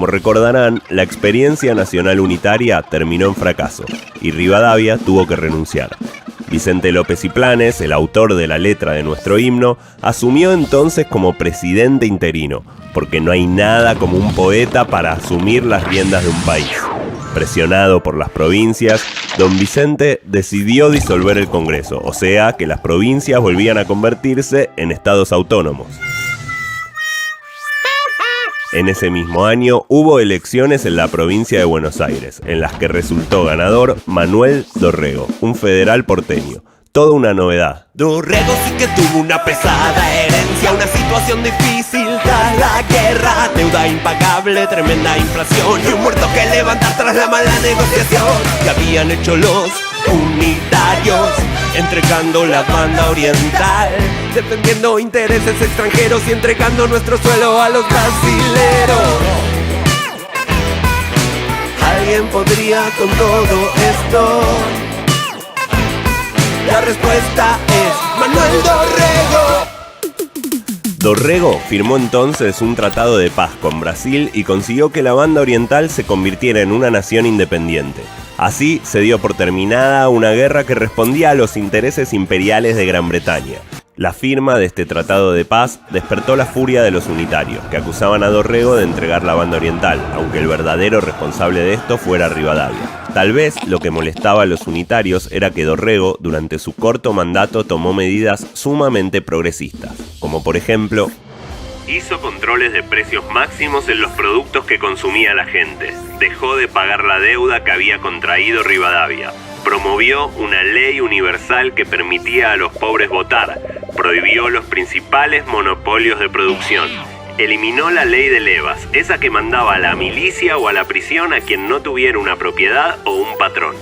Como recordarán, la experiencia nacional unitaria terminó en fracaso y Rivadavia tuvo que renunciar. Vicente López y Planes, el autor de la letra de nuestro himno, asumió entonces como presidente interino, porque no hay nada como un poeta para asumir las riendas de un país. Presionado por las provincias, don Vicente decidió disolver el Congreso, o sea que las provincias volvían a convertirse en estados autónomos. En ese mismo año hubo elecciones en la provincia de Buenos Aires, en las que resultó ganador Manuel Dorrego, un federal porteño. Toda una novedad. Dorrego sí que tuvo una pesada herencia, una situación difícil tras la guerra, deuda impagable, tremenda inflación y un muerto que levantar tras la mala negociación que habían hecho los unitarios, entregando la banda oriental, defendiendo intereses extranjeros y entregando nuestro suelo a los brasileros. ¿Alguien podría con todo esto? La respuesta es Manuel Dorrego. Dorrego firmó entonces un tratado de paz con Brasil y consiguió que la banda oriental se convirtiera en una nación independiente. Así se dio por terminada una guerra que respondía a los intereses imperiales de Gran Bretaña. La firma de este tratado de paz despertó la furia de los unitarios, que acusaban a Dorrego de entregar la banda oriental, aunque el verdadero responsable de esto fuera Rivadavia. Tal vez lo que molestaba a los unitarios era que Dorrego, durante su corto mandato, tomó medidas sumamente progresistas, como por ejemplo, hizo controles de precios máximos en los productos que consumía la gente, dejó de pagar la deuda que había contraído Rivadavia, promovió una ley universal que permitía a los pobres votar, prohibió los principales monopolios de producción, eliminó la ley de levas, esa que mandaba a la milicia o a la prisión a quien no tuviera una propiedad o un patrón.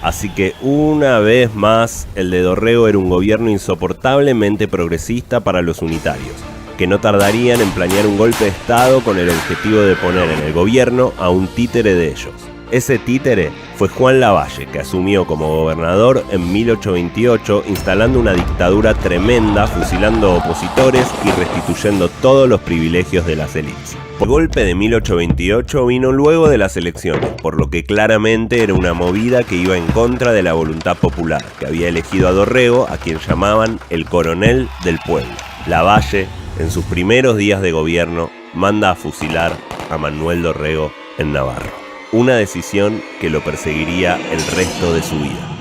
Así que una vez más, el de Dorrego era un gobierno insoportablemente progresista para los unitarios, que no tardarían en planear un golpe de Estado con el objetivo de poner en el gobierno a un títere de ellos. Ese títere fue Juan Lavalle, que asumió como gobernador en 1828, instalando una dictadura tremenda, fusilando opositores y restituyendo todos los privilegios de las élites. El golpe de 1828 vino luego de las elecciones, por lo que claramente era una movida que iba en contra de la voluntad popular, que había elegido a Dorrego, a quien llamaban el coronel del pueblo. Lavalle, en sus primeros días de gobierno, manda a fusilar a Manuel Dorrego en Navarro. Una decisión que lo perseguiría el resto de su vida.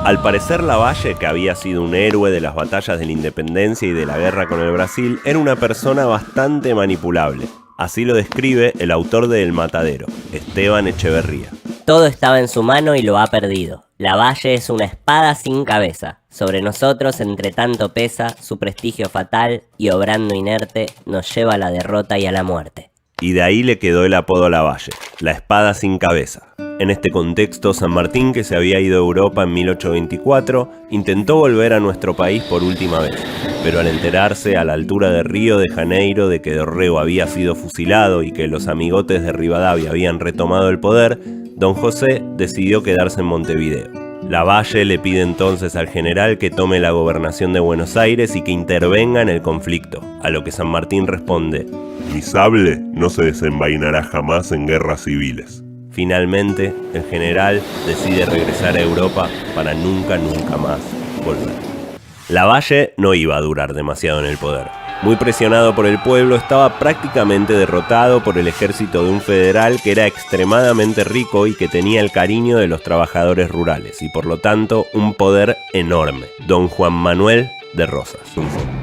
Al parecer, Lavalle, que había sido un héroe de las batallas de la independencia y de la guerra con el Brasil, era una persona bastante manipulable. Así lo describe el autor de El Matadero, Esteban Echeverría. Todo estaba en su mano y lo ha perdido. Lavalle es una espada sin cabeza. Sobre nosotros, entre tanto pesa, su prestigio fatal y obrando inerte, nos lleva a la derrota y a la muerte. Y de ahí le quedó el apodo a Lavalle, la espada sin cabeza. En este contexto, San Martín, que se había ido a Europa en 1824, intentó volver a nuestro país por última vez, pero al enterarse a la altura de Río de Janeiro de que Dorrego había sido fusilado y que los amigotes de Rivadavia habían retomado el poder, don José decidió quedarse en Montevideo. Lavalle le pide entonces al general que tome la gobernación de Buenos Aires y que intervenga en el conflicto, a lo que San Martín responde: mi sable no se desenvainará jamás en guerras civiles. Finalmente, el general decide regresar a Europa para nunca más volver. Lavalle no iba a durar demasiado en el poder. Muy presionado por el pueblo, estaba prácticamente derrotado por el ejército de un federal que era extremadamente rico y que tenía el cariño de los trabajadores rurales y por lo tanto un poder enorme, don Juan Manuel de Rosas.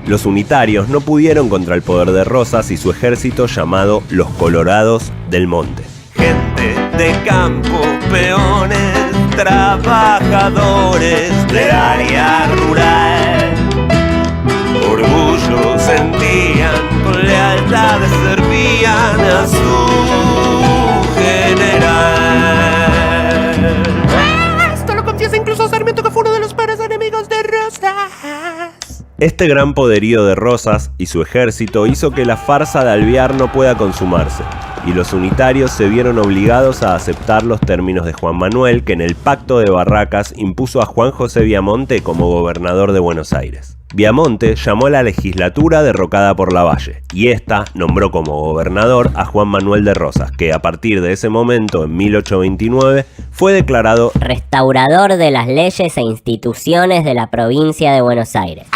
Los unitarios no pudieron contra el poder de Rosas y su ejército llamado los Colorados del Monte. Gente de campo, peones, trabajadores del área rural, orgullo sentían, con lealtad servían a su general. Esto lo confiesa incluso Sarmiento, que fue uno de los peores enemigos de Rosas. Este gran poderío de Rosas y su ejército hizo que la farsa de Alvear no pueda consumarse, y los unitarios se vieron obligados a aceptar los términos de Juan Manuel, que en el Pacto de Barracas impuso a Juan José Viamonte como gobernador de Buenos Aires. Viamonte llamó a la legislatura derrocada por Lavalle y esta nombró como gobernador a Juan Manuel de Rosas, que a partir de ese momento, en 1829, fue declarado restaurador de las leyes e instituciones de la provincia de Buenos Aires.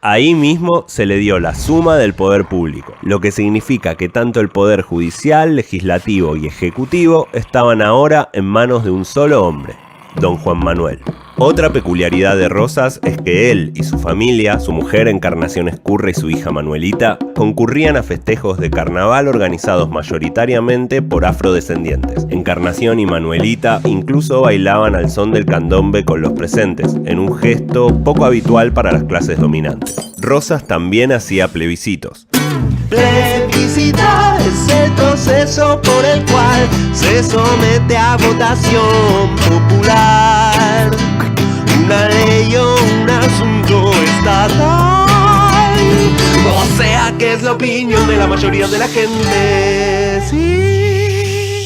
Ahí mismo se le dio la suma del poder público, lo que significa que tanto el poder judicial, legislativo y ejecutivo estaban ahora en manos de un solo hombre, don Juan Manuel. Otra peculiaridad de Rosas es que él y su familia, su mujer Encarnación Ezcurra y su hija Manuelita, concurrían a festejos de carnaval organizados mayoritariamente por afrodescendientes. Encarnación y Manuelita incluso bailaban al son del candombe con los presentes, en un gesto poco habitual para las clases dominantes. Rosas también hacía plebiscitos. Plebiscitar es el proceso por el cual se somete a votación popular una ley o un asunto estatal. O sea que es la opinión de la mayoría de la gente. Sí.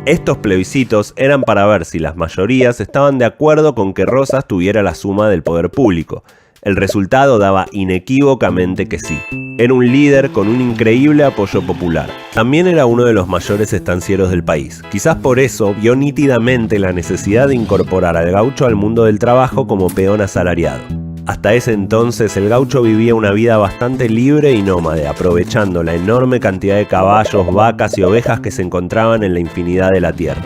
Estos plebiscitos eran para ver si las mayorías estaban de acuerdo con que Rosas tuviera la suma del poder público. El resultado daba inequívocamente que sí. Era un líder con un increíble apoyo popular. También era uno de los mayores estancieros del país. Quizás por eso vio nítidamente la necesidad de incorporar al gaucho al mundo del trabajo como peón asalariado. Hasta ese entonces el gaucho vivía una vida bastante libre y nómade, aprovechando la enorme cantidad de caballos, vacas y ovejas que se encontraban en la infinidad de la tierra.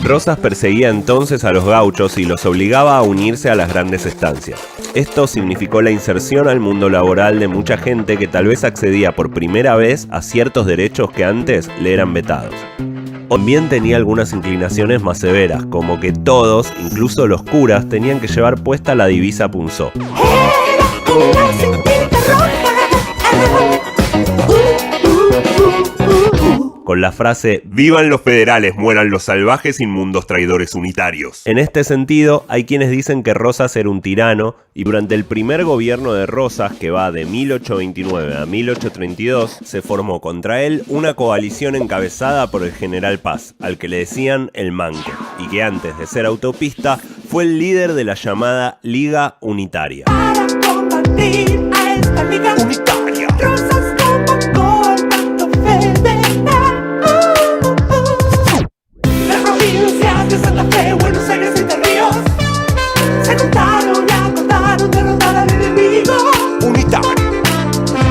Rosas perseguía entonces a los gauchos y los obligaba a unirse a las grandes estancias. Esto significó la inserción al mundo laboral de mucha gente que tal vez accedía por primera vez a ciertos derechos que antes le eran vetados. También tenía algunas inclinaciones más severas, como que todos, incluso los curas, tenían que llevar puesta la divisa punzó. Con la frase ¡Vivan los federales, mueran los salvajes inmundos traidores unitarios! En este sentido, hay quienes dicen que Rosas era un tirano y durante el primer gobierno de Rosas, que va de 1829 a 1832, se formó contra él una coalición encabezada por el general Paz, al que le decían el Manco, y que antes de ser autopista fue el líder de la llamada Liga Unitaria. Para combatir a esta Liga Unitaria, Rosas convocó al pacto federal. Las provincias de Santa Fe, Buenos Aires y Entre Ríos se juntaron y acordaron derrotar al enemigo unitario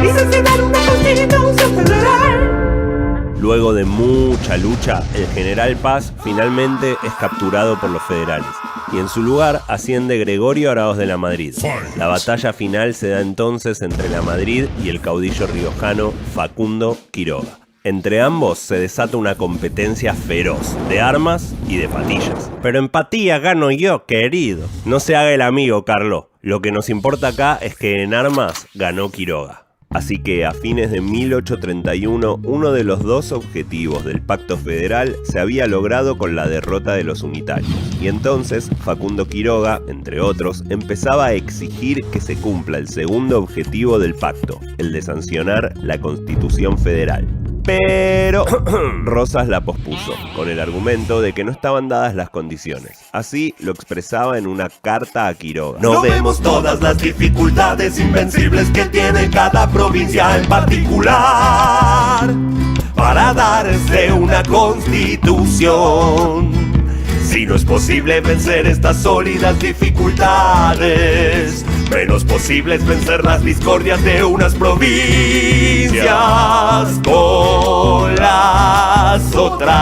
y sancionar una constitución federal. Luego de mucha lucha, el general Paz finalmente es capturado por los federales y en su lugar asciende Gregorio Araoz de la Madrid. La batalla final se da entonces entre la Madrid y el caudillo riojano Facundo Quiroga. Entre ambos se desata una competencia feroz, de armas y de patillas. Pero empatía gano yo, querido. No se haga el amigo, Carlos. Lo que nos importa acá es que en armas ganó Quiroga. Así que a fines de 1831, uno de los dos objetivos del Pacto Federal se había logrado con la derrota de los unitarios. Y entonces Facundo Quiroga, entre otros, empezaba a exigir que se cumpla el segundo objetivo del pacto, el de sancionar la Constitución Federal. Pero Rosas la pospuso, con el argumento de que no estaban dadas las condiciones. Así lo expresaba en una carta a Quiroga. No vemos todas las dificultades invencibles que tiene cada provincia en particular para darse una constitución. Si no es posible vencer estas sólidas dificultades, menos posible es vencer las discordias de unas provincias con las otras.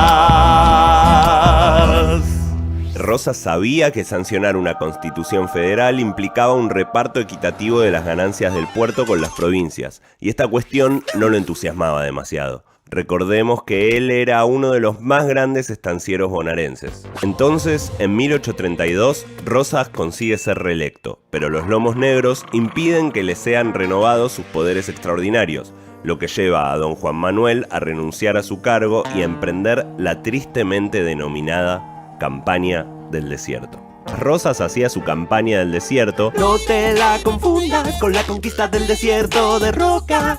Rosas sabía que sancionar una constitución federal implicaba un reparto equitativo de las ganancias del puerto con las provincias, y esta cuestión no lo entusiasmaba demasiado. Recordemos que él era uno de los más grandes estancieros bonaerenses. Entonces, en 1832, Rosas consigue ser reelecto, pero los lomos negros impiden que le sean renovados sus poderes extraordinarios, lo que lleva a don Juan Manuel a renunciar a su cargo y a emprender la tristemente denominada Campaña del Desierto. Rosas hacía su campaña del desierto. No te la confundas con la conquista del desierto de Roca.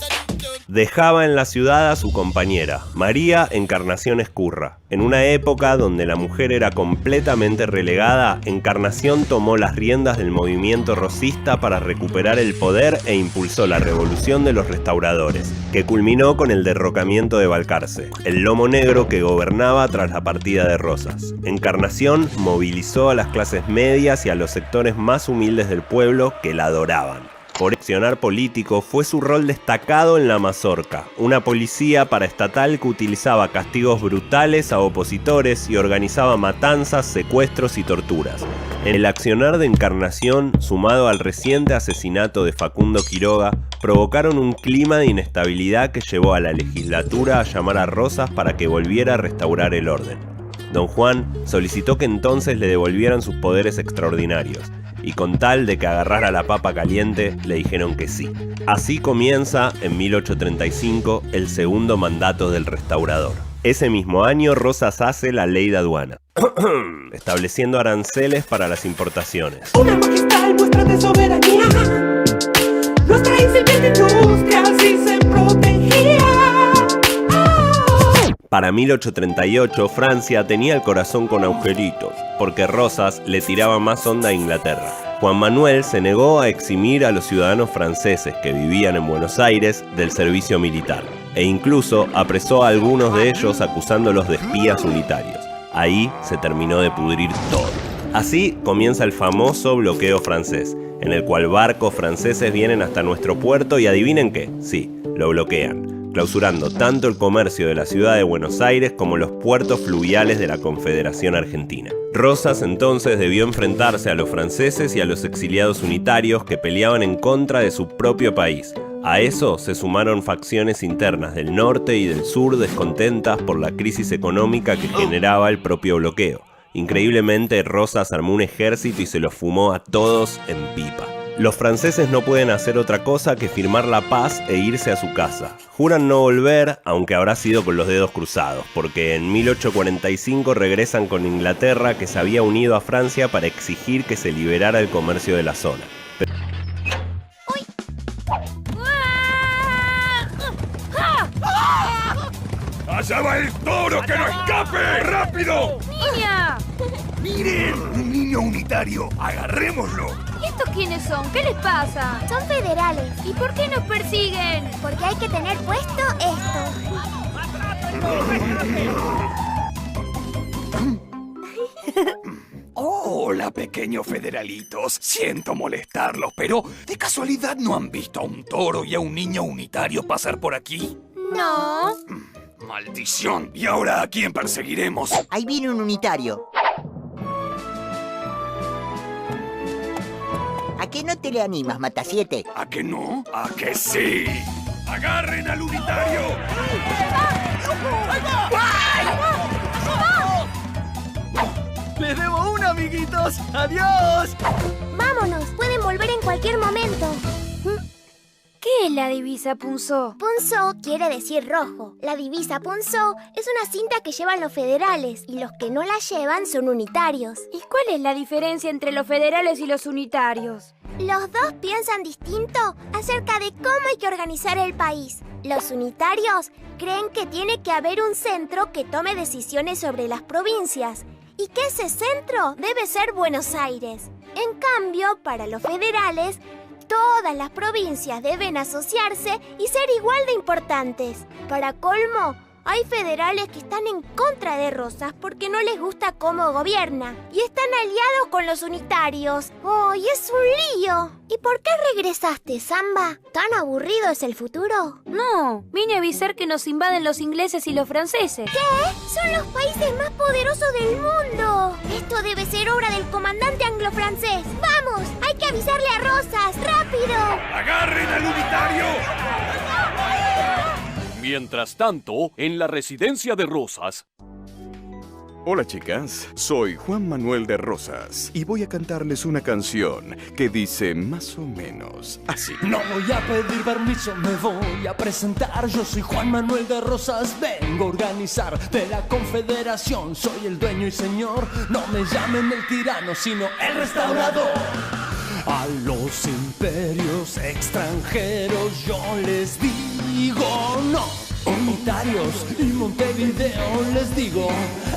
Dejaba en la ciudad a su compañera, María Encarnación Ezcurra. En una época donde la mujer era completamente relegada, Encarnación tomó las riendas del movimiento rosista para recuperar el poder e impulsó la revolución de los restauradores, que culminó con el derrocamiento de Balcarce, el lomo negro que gobernaba tras la partida de Rosas. Encarnación movilizó a las clases medias y a los sectores más humildes del pueblo que la adoraban. Por accionar político fue su rol destacado en la Mazorca, una policía paraestatal que utilizaba castigos brutales a opositores y organizaba matanzas, secuestros y torturas. El accionar de Encarnación, sumado al reciente asesinato de Facundo Quiroga, provocaron un clima de inestabilidad que llevó a la legislatura a llamar a Rosas para que volviera a restaurar el orden. Don Juan solicitó que entonces le devolvieran sus poderes extraordinarios, y con tal de que agarrara la papa caliente, le dijeron que sí. Así comienza, en 1835, el segundo mandato del restaurador. Ese mismo año, Rosas hace la ley de aduana, estableciendo aranceles para las importaciones. Una magistral muestra de soberanía. Nuestra incipiente industria así se protegía. Para 1838, Francia tenía el corazón con agujeritos, porque Rosas le tiraba más onda a Inglaterra. Juan Manuel se negó a eximir a los ciudadanos franceses que vivían en Buenos Aires del servicio militar, e incluso apresó a algunos de ellos acusándolos de espías unitarios. Ahí se terminó de pudrir todo. Así comienza el famoso bloqueo francés, en el cual barcos franceses vienen hasta nuestro puerto y adivinen qué, sí, lo bloquean, clausurando tanto el comercio de la ciudad de Buenos Aires como los puertos fluviales de la Confederación Argentina. Rosas entonces debió enfrentarse a los franceses y a los exiliados unitarios que peleaban en contra de su propio país. A eso se sumaron facciones internas del norte y del sur descontentas por la crisis económica que generaba el propio bloqueo. Increíblemente, Rosas armó un ejército y se los fumó a todos en pipa. Los franceses no pueden hacer otra cosa que firmar la paz e irse a su casa. Juran no volver, aunque habrá sido con los dedos cruzados, porque en 1845 regresan con Inglaterra, que se había unido a Francia para exigir que se liberara el comercio de la zona. ¡Allá va el toro! ¡Que no escape! ¡Rápido! ¡Niña! ¡Miren! ¡Un niño unitario! ¡Agarrémoslo! ¿Y estos quiénes son? ¿Qué les pasa? Son federales. ¿Y por qué nos persiguen? Porque hay que tener puesto esto. Hola, pequeños federalitos. Siento molestarlos, pero ¿de casualidad no han visto a un toro y a un niño unitario pasar por aquí? No. ¡Maldición! ¿Y ahora a quién perseguiremos? Ahí viene un unitario. ¿A qué no te le animas, Matasiete? ¿A que no? ¡A que sí! ¡Agarren al unitario! ¡Les debo una, amiguitos! ¡Adiós! Vámonos, pueden volver en cualquier momento. ¿Qué es la divisa Punzó? Punzó quiere decir rojo. La divisa Punzó es una cinta que llevan los federales y los que no la llevan son unitarios. ¿Y cuál es la diferencia entre los federales y los unitarios? Los dos piensan distinto acerca de cómo hay que organizar el país. Los unitarios creen que tiene que haber un centro que tome decisiones sobre las provincias y que ese centro debe ser Buenos Aires. En cambio, para los federales, todas las provincias deben asociarse y ser igual de importantes. Para colmo, hay federales que están en contra de Rosas porque no les gusta cómo gobierna y están aliados con los unitarios. ¡Ay, es un lío! ¿Y por qué regresaste, Samba? ¿Tan aburrido es el futuro? No, vine a avisar que nos invaden los ingleses y los franceses. ¿Qué? ¡Son los países más poderosos del mundo! Esto debe ser obra del comandante anglo-francés. ¡Vamos! ¡Hay que avisarle a Rosas! ¡Rápido! ¡Agarren al unitario! Mientras tanto, en la residencia de Rosas... Hola chicas, soy Juan Manuel de Rosas y voy a cantarles una canción que dice más o menos así. No voy a pedir permiso, me voy a presentar. Yo soy Juan Manuel de Rosas, vengo a organizar de la Confederación. Soy el dueño y señor, no me llamen el tirano, sino el restaurador. A los imperios extranjeros yo les digo digo no. Unitarios y Montevideo les digo,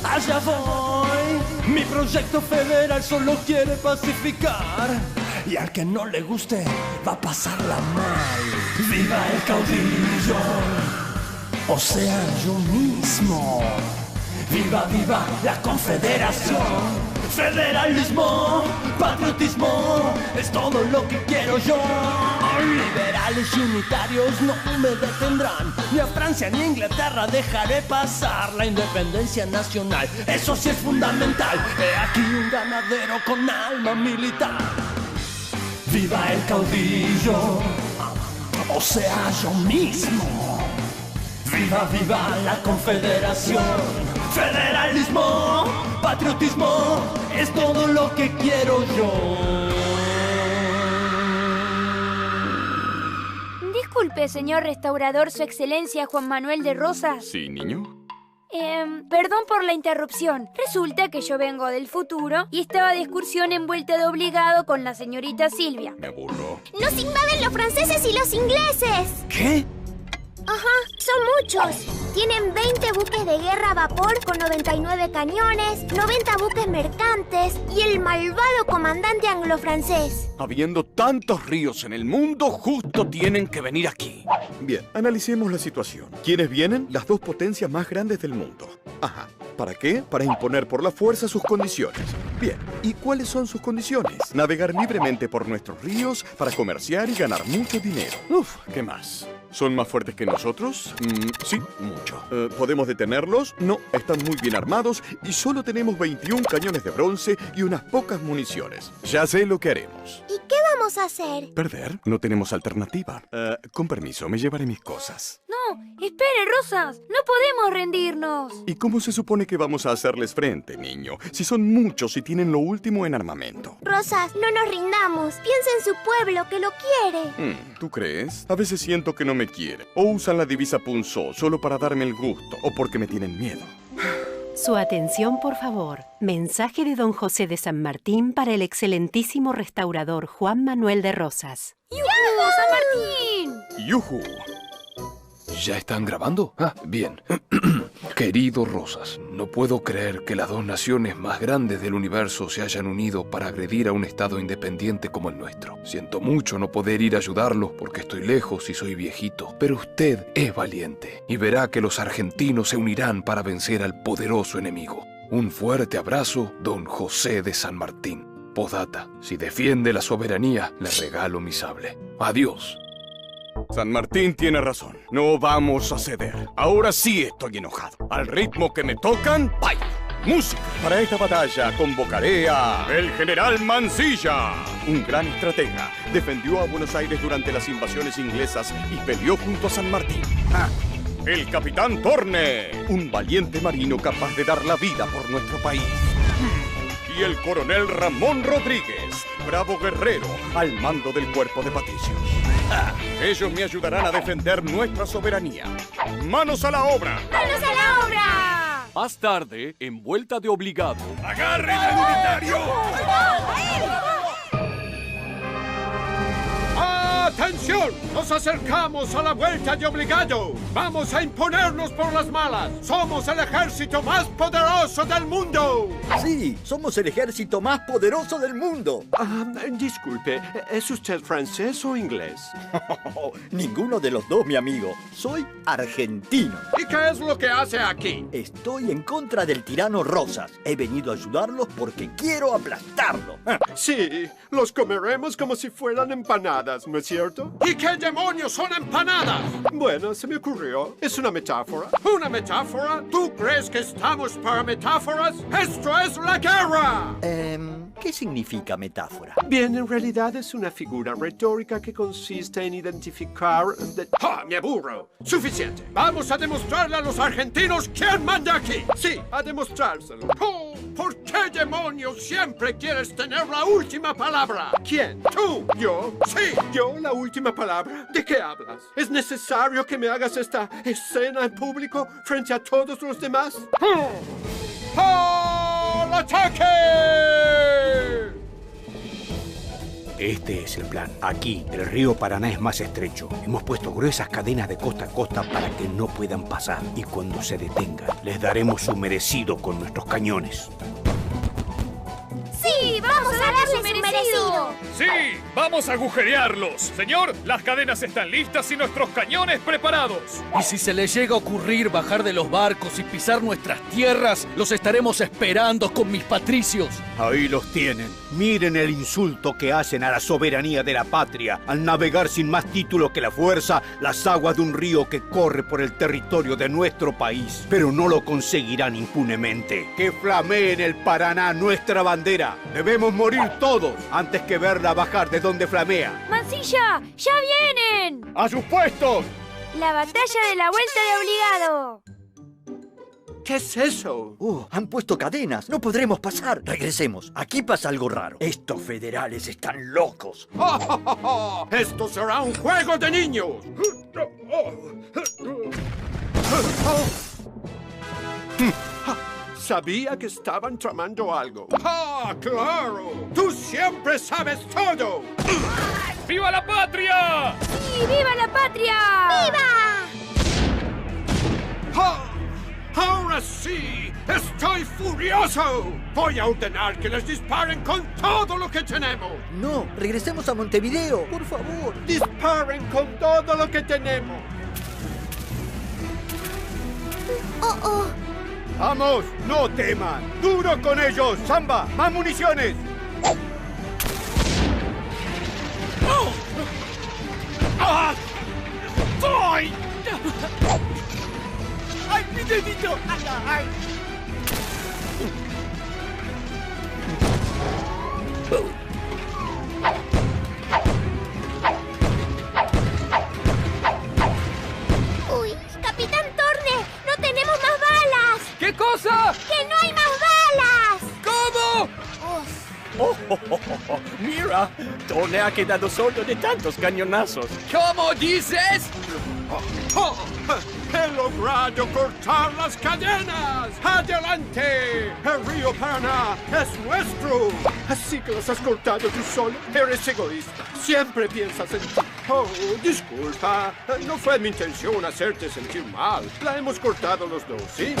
allá voy. Mi proyecto federal solo quiere pacificar, y al que no le guste va a pasarla mal. ¡Viva el caudillo! O sea, yo mismo. ¡Viva, viva la confederación! Federalismo, patriotismo, es todo lo que quiero yo. Liberales y unitarios no me detendrán, ni a Francia ni a Inglaterra dejaré pasar la independencia nacional. Eso sí es fundamental, he aquí un ganadero con alma militar. ¡Viva el caudillo! O sea, yo mismo. ¡Viva, viva la confederación! Federalismo, patriotismo, es todo lo que quiero yo. Disculpe, señor restaurador, su excelencia Juan Manuel de Rosas. Sí, niño. Perdón por la interrupción. Resulta que yo vengo del futuro y estaba de excursión envuelta de obligado con la señorita Silvia. Me aburro. ¡Nos invaden los franceses y los ingleses! ¿Qué? Ajá, son muchos. Tienen 20 buques de guerra a vapor con 99 cañones, 90 buques mercantes y el malvado comandante anglo-francés. Habiendo tantos ríos en el mundo, justo tienen que venir aquí. Bien, analicemos la situación. ¿Quiénes vienen? Las dos potencias más grandes del mundo. Ajá. ¿Para qué? Para imponer por la fuerza sus condiciones. Bien, ¿y cuáles son sus condiciones? Navegar libremente por nuestros ríos para comerciar y ganar mucho dinero. Uf, ¿qué más? ¿Son más fuertes que nosotros? Sí, mucho. ¿Podemos detenerlos? No, están muy bien armados y solo tenemos 21 cañones de bronce y unas pocas municiones. Ya sé lo que haremos. ¿Y qué vamos a hacer? ¿Perder? No tenemos alternativa. Con permiso, me llevaré mis cosas. No, espere, Rosas. No podemos rendirnos. ¿Y cómo se supone que vamos a hacerles frente, niño? Si son muchos y tienen lo último en armamento. Rosas, no nos rindamos. Piensa en su pueblo, que lo quiere. ¿Tú crees? A veces siento que no me quiere. O usan la divisa punzó solo para darme el gusto, o porque me tienen miedo. Su atención, por favor. Mensaje de don José de San Martín para el excelentísimo restaurador Juan Manuel de Rosas. ¡Yujú, San Martín! ¡Yujú! ¿Ya están grabando? Ah, bien. Querido Rosas, no puedo creer que las dos naciones más grandes del universo se hayan unido para agredir a un estado independiente como el nuestro. Siento mucho no poder ir a ayudarlos porque estoy lejos y soy viejito, pero usted es valiente y verá que los argentinos se unirán para vencer al poderoso enemigo. Un fuerte abrazo, don José de San Martín. Postdata, si defiende la soberanía, le regalo mi sable. Adiós. San Martín tiene razón. No vamos a ceder. Ahora sí estoy enojado. Al ritmo que me tocan, ¡baila! ¡Música! Para esta batalla convocaré a... ¡El general Mansilla! Un gran estratega. Defendió a Buenos Aires durante las invasiones inglesas y peleó junto a San Martín. ¡El capitán Torne! Un valiente marino capaz de dar la vida por nuestro país. Y el coronel Ramón Rodríguez, bravo guerrero, al mando del cuerpo de Patricios. Ellos me ayudarán a defender nuestra soberanía. ¡Manos a la obra! ¡Manos a la obra! Más tarde, en Vuelta de Obligado. ¡Agarren al unitario! ¡Atención! ¡Nos acercamos a la Vuelta de Obligado! ¡Vamos a imponernos por las malas! ¡Somos el ejército más poderoso del mundo! Sí, somos el ejército más poderoso del mundo. Disculpe, ¿es usted francés o inglés? Ninguno de los dos, mi amigo. Soy argentino. ¿Y qué es lo que hace aquí? Estoy en contra del tirano Rosas. He venido a ayudarlos porque quiero aplastarlo. Sí, los comeremos como si fueran empanadas, ¿no es cierto? ¿Y qué demonios son empanadas? Bueno, se me ocurrió. Es una metáfora. ¿Una metáfora? ¿Tú crees que estamos para metáforas? ¡Esto es la guerra! ¿Qué significa metáfora? Bien, en realidad es una figura retórica que consiste en identificar... ¡Ah, me aburro! ¡Suficiente! Vamos a demostrarle a los argentinos quién manda aquí. Sí, a demostrárselo. Oh, ¿por qué demonios siempre quieres tener la última palabra? ¿Quién? ¿Tú? ¿Yo? Sí. ¿Yo la última palabra? ¿De qué hablas? ¿Es necesario que me hagas esta escena en público frente a todos los demás? ¡Al ataque! Este es el plan. Aquí, el río Paraná es más estrecho. Hemos puesto gruesas cadenas de costa a costa para que no puedan pasar. Y cuando se detengan, les daremos su merecido con nuestros cañones. ¡Sí! ¡Vamos a darles su merecido! ¡Sí! ¡Vamos a agujerearlos! Señor, las cadenas están listas y nuestros cañones preparados. Y si se les llega a ocurrir bajar de los barcos y pisar nuestras tierras, los estaremos esperando con mis patricios. Ahí los tienen. Miren el insulto que hacen a la soberanía de la patria al navegar sin más título que la fuerza las aguas de un río que corre por el territorio de nuestro país. Pero no lo conseguirán impunemente. Que flamee en el Paraná nuestra bandera. Debemos morir todos antes que verla bajar de donde flamea. ¡Mansilla! ¡Ya vienen! ¡A sus puestos! La batalla de la vuelta de obligado. ¿Qué es eso? Han puesto cadenas. No podremos pasar. Regresemos. Aquí pasa algo raro. Estos federales están locos. ¡Esto será un juego de niños! Sabía que estaban tramando algo. ¡Ah, claro! ¡Tú siempre sabes todo! ¡Viva la patria! ¡Sí, viva la patria! ¡Viva! ¡Ah! ¡Ahora sí! ¡Estoy furioso! Voy a ordenar que les disparen con todo lo que tenemos. No, regresemos a Montevideo, por favor. ¡Disparen con todo lo que tenemos! ¡Oh! ¡Vamos! ¡No teman! ¡Duro con ellos! ¡Samba! ¡Más municiones! ¡Ah! ¡Estoy! ¡Ay, mi dedito! ¡Ay! ¡Uy! ¡Capitán Torne! ¡No tenemos más balas! ¿Qué cosa? ¡Que no hay más balas! ¿Cómo? Mira, Torne ha quedado solo de tantos cañonazos. ¿Cómo dices? ¡He logrado cortar las cadenas! ¡Adelante! ¡El río Paraná es nuestro! Así que los has cortado tú solo. Eres egoísta. Siempre piensas en ti. Oh, disculpa. No fue mi intención hacerte sentir mal. La hemos cortado los dos, ¿sí?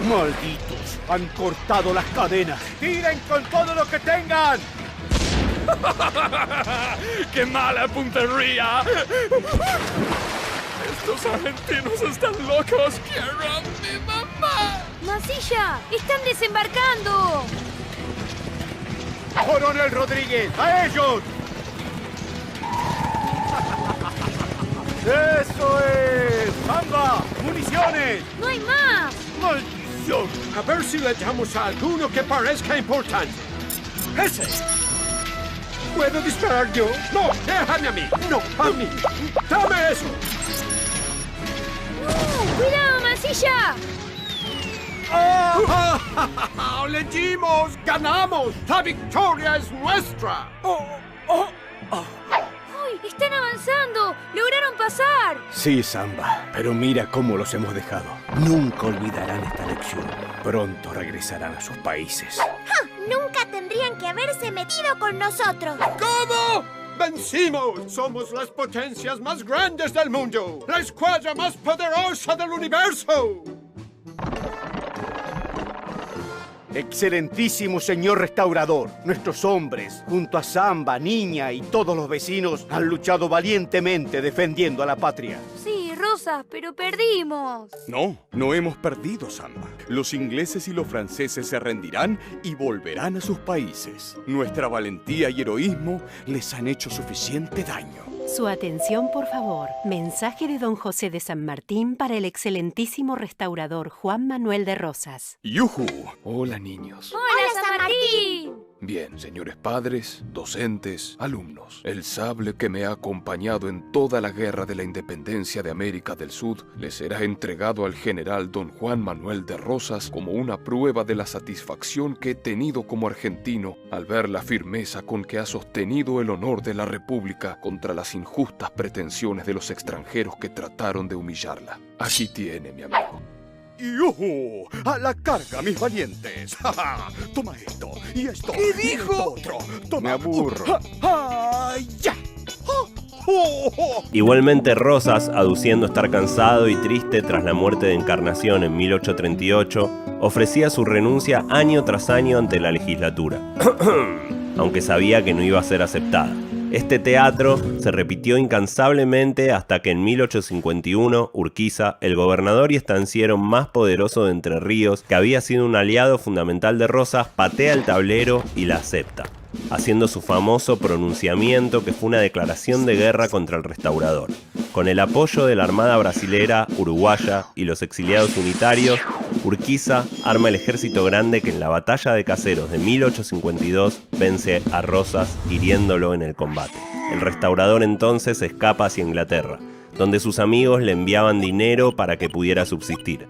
¡Malditos! ¡Han cortado las cadenas! ¡Tiren con todo lo que tengan! ¡Qué mala puntería! Estos argentinos están locos. ¡Quiero a mi mamá! ¡Mansilla! ¡Están desembarcando! ¡Coronel Rodríguez! ¡A ellos! ¡Eso es! ¡Samba! ¡Municiones! ¡No hay más! ¡Maldición! A ver si le llamo a alguno que parezca importante. ¡Ese! ¿Puedo disparar yo? ¡No! ¡Déjame a mí! ¡No! ¡A mí! ¡Dame eso! ¡No! ¡Cuidado, Mansilla! ¡Oh! ¡Le dimos! ¡Ganamos! ¡La victoria es nuestra! ¡Uy! ¡Están avanzando! ¡Lograron pasar! Sí, Samba, pero mira cómo los hemos dejado. Nunca olvidarán esta lección. Pronto regresarán a sus países. ¡Ja! ¡Nunca tendrían que haberse metido con nosotros! ¿Cómo? ¡Vencimos! ¡Somos las potencias más grandes del mundo! ¡La escuadra más poderosa del universo! Excelentísimo señor restaurador, nuestros hombres, junto a Samba, Niña y todos los vecinos, han luchado valientemente defendiendo a la patria. Sí, Rosas, pero perdimos. No hemos perdido, Samba. Los ingleses y los franceses se rendirán y volverán a sus países. Nuestra valentía y heroísmo les han hecho suficiente daño. Su atención, por favor. Mensaje de don José de San Martín para el excelentísimo restaurador Juan Manuel de Rosas. ¡Yujú! Hola, niños. ¡Hola, San Martín! Bien, señores padres, docentes, alumnos. El sable que me ha acompañado en toda la guerra de la independencia de América del Sur le será entregado al general don Juan Manuel de Rosas como una prueba de la satisfacción que he tenido como argentino al ver la firmeza con que ha sostenido el honor de la República contra las injustas pretensiones de los extranjeros que trataron de humillarla. Aquí tiene, mi amigo. ¡Yujú! ¡A la carga, mis valientes! ¡Ja, ja! Toma esto, y esto, ¿Qué y dijo? esto otro. Toma. Me aburro. ¡Ya! Igualmente Rosas, aduciendo estar cansado y triste tras la muerte de Encarnación en 1838, ofrecía su renuncia año tras año ante la legislatura, aunque sabía que no iba a ser aceptada. Este teatro se repitió incansablemente hasta que en 1851 Urquiza, el gobernador y estanciero más poderoso de Entre Ríos, que había sido un aliado fundamental de Rosas, patea el tablero y la acepta, haciendo su famoso pronunciamiento que fue una declaración de guerra contra el restaurador. Con el apoyo de la Armada brasilera, uruguaya y los exiliados unitarios, Urquiza arma el ejército grande que en la batalla de Caseros de 1852 vence a Rosas hiriéndolo en el combate. El restaurador entonces escapa hacia Inglaterra, donde sus amigos le enviaban dinero para que pudiera subsistir.